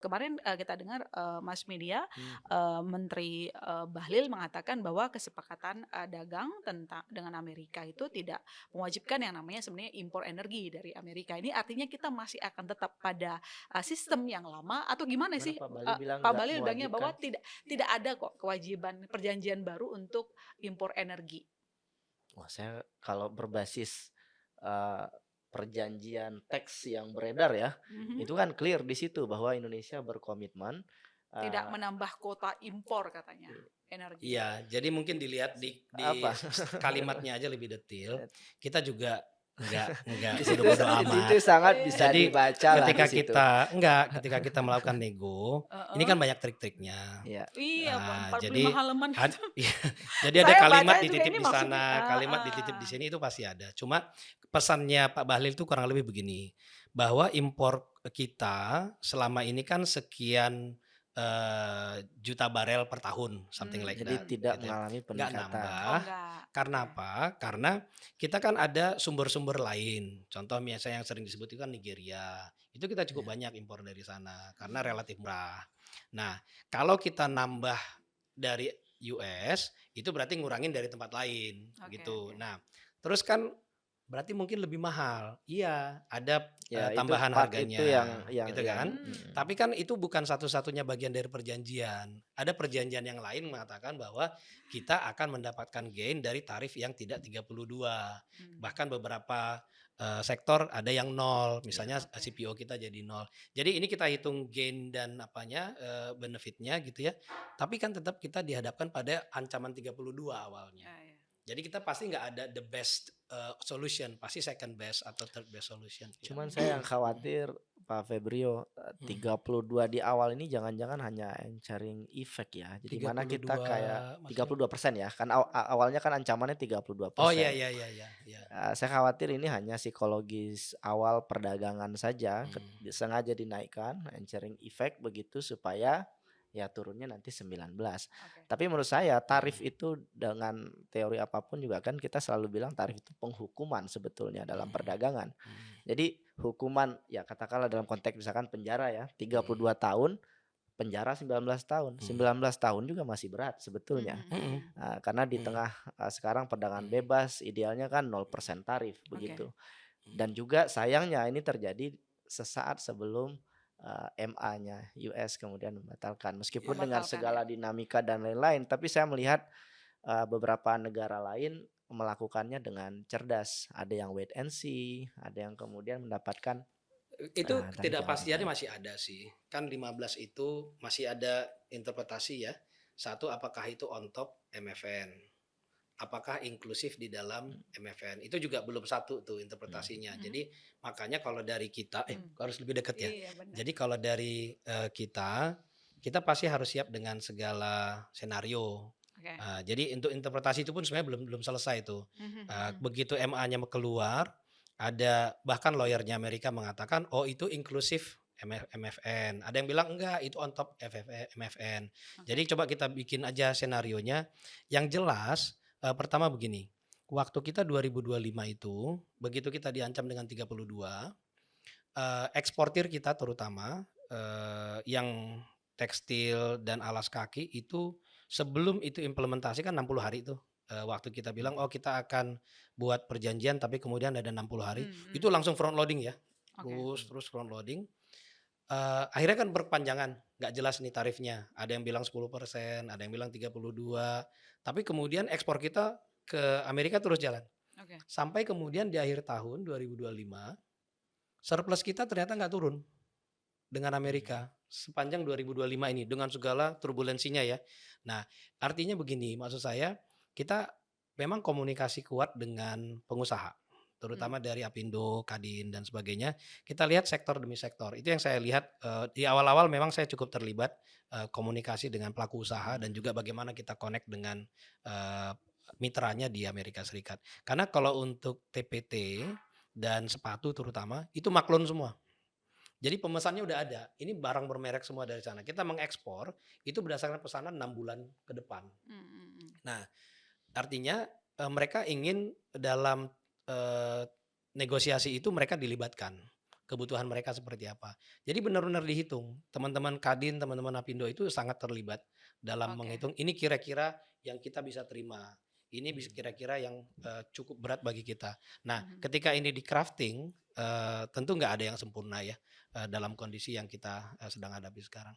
kemarin, kita dengar, mass media, Hmm. Menteri, Bahlil mengatakan bahwa kesepakatan, dagang dengan Amerika itu tidak mewajibkan yang namanya sebenarnya impor energi dari Amerika. Ini artinya kita masih akan tetap pada, sistem yang lama atau gimana Mana sih? Pak Bali bilang Pak nggak Bahlil bilangnya mewajibkan? bahwa tidak ada kok kewajiban perjanjian baru untuk impor energi. Wah, saya kalau berbasis eh, perjanjian teks yang beredar ya, Mhm. itu kan clear di situ bahwa Indonesia berkomitmen Tidak eh, menambah kuota impor katanya, energi. Iya, jadi mungkin dilihat di apa kalimatnya aja lebih detail. Kita juga nggak di situ bodo-bodo di situ amat. sangat bisa Iya. Jadi dibaca lah di situ. ketika kita melakukan nego, ini Heeh. kan banyak trik-triknya. Ya, Iya, Nah, 45 jadi halaman ad, gitu. iya, jadi ada Saya kalimat bacanya juga dititip ini di maksudnya sana, kalimat dititip di sini itu pasti ada. Cuma pesannya Pak Bahlil itu kurang lebih begini, bahwa impor kita selama ini kan sekian juta barel per tahun, something like jadi that, Mhm. tidak gitu ya. mengalami Nggak peningkatan. Oh, nambah, enggak. karena Oke. apa? Karena kita kan ada sumber-sumber lain. Contoh misalnya yang sering disebut itu kan Nigeria. Itu kita Ya. cukup banyak impor dari sana karena relatif murah. Nah, kalau kita nambah dari US, itu berarti ngurangin dari tempat lain, Oke, gitu. oke. Nah, terus kan berarti mungkin lebih mahal. Iya, ada Ya, itu tambahan part itu harganya, yang gitu kan. Hmm. Tapi kan itu bukan satu-satunya bagian dari perjanjian. Ada perjanjian yang lain mengatakan bahwa kita akan mendapatkan gain dari tarif yang tidak 32. Hmm. Bahkan beberapa sektor ada yang nol, ya. misalnya Oke. CPO kita jadi nol. Jadi ini kita hitung gain dan apanya benefitnya gitu ya. Tapi kan tetap kita dihadapkan pada ancaman 32 awalnya. Ya, ya. Jadi kita pasti nggak ada the best solution, pasti second best atau third best solution. Ya. Cuman saya yang khawatir Pak Febrio, 32 di awal ini jangan-jangan hanya anchoring effect ya. Jadi mana kita 32 kayak maksudnya? 32% ya. Kan awalnya kan ancamannya 32%. Oh iya iya iya iya. Iya. Saya khawatir ini hanya psikologis awal perdagangan saja, Hmm. sengaja dinaikkan anchoring effect begitu supaya ya turunnya nanti 19. Oke. Tapi menurut saya tarif Hmm. itu dengan teori apapun juga kan kita selalu bilang tarif itu penghukuman sebetulnya dalam Hmm. perdagangan. Hmm. Jadi hukuman ya katakanlah dalam konteks misalkan penjara ya Hmm. 32 tahun, penjara 19 tahun. Hmm. 19 tahun juga masih berat sebetulnya. Hmm. Karena di Hmm. tengah sekarang perdagangan Hmm. bebas idealnya kan 0% tarif Oke. begitu. Hmm. Dan juga sayangnya ini terjadi sesaat sebelum MA-nya US kemudian membatalkan. Meskipun Iya. dengan Membatalkan ya. segala dinamika dan lain-lain, tapi saya melihat beberapa negara lain melakukannya dengan cerdas. Ada yang wait and see, ada yang kemudian mendapatkan Itu tadi jangan ketidakpastiannya sampai. masih ada sih. Kan 15 itu masih ada interpretasi ya. Satu, apakah itu on top MFN? Apakah inklusif di dalam MFN? Itu juga belum satu tuh interpretasinya. Mhm. Jadi makanya kalau dari kita, Hmm. harus lebih dekat ya. Iya, benar. Jadi kalau dari kita pasti harus siap dengan segala senario. Oke. Jadi untuk interpretasi itu pun sebenarnya belum belum selesai tuh. Mhm. Begitu MA-nya keluar, ada bahkan lawyernya Amerika mengatakan, oh itu inklusif MFN. Ada yang bilang enggak, itu on top MFN. Jadi Oke. coba kita bikin aja senarionya. Yang jelas, pertama begini, waktu kita 2025 itu, begitu kita diancam dengan 32, eksportir kita terutama yang tekstil dan alas kaki itu sebelum itu implementasi kan 60 hari tuh. Waktu kita bilang, oh kita akan buat perjanjian tapi kemudian ada 60 hari, itu Hmm. langsung front loading ya. Oke. Terus front loading. Akhirnya kan berkepanjangan, nggak jelas nih tarifnya. Ada yang bilang 10%, ada yang bilang 32, tapi kemudian ekspor kita ke Amerika terus jalan. Oke. Sampai kemudian di akhir tahun 2025, surplus kita ternyata nggak turun dengan Amerika sepanjang 2025 ini dengan segala turbulensinya ya. Nah, artinya begini, maksud saya kita memang komunikasi kuat dengan pengusaha, terutama dari Apindo, Kadin dan sebagainya. Kita lihat sektor demi sektor. Itu yang saya lihat di awal-awal memang saya cukup terlibat komunikasi dengan pelaku usaha dan juga bagaimana kita connect dengan mitranya di Amerika Serikat. Karena kalau untuk TPT dan sepatu terutama itu maklun semua. Jadi pemesannya udah ada. Ini barang bermerek semua dari sana. Kita mengekspor itu berdasarkan pesanan 6 bulan ke depan. Nah, artinya mereka ingin dalam negosiasi itu mereka dilibatkan. kebutuhan mereka seperti apa. Jadi benar-benar dihitung. Teman-teman Kadin, teman-teman Apindo itu sangat terlibat dalam Oke. menghitung ini kira-kira yang kita bisa terima. Ini bisa Hmm. kira-kira yang cukup berat bagi kita. Nah, Mhm. ketika ini di crafting, tentu nggak ada yang sempurna ya dalam kondisi yang kita sedang hadapi sekarang.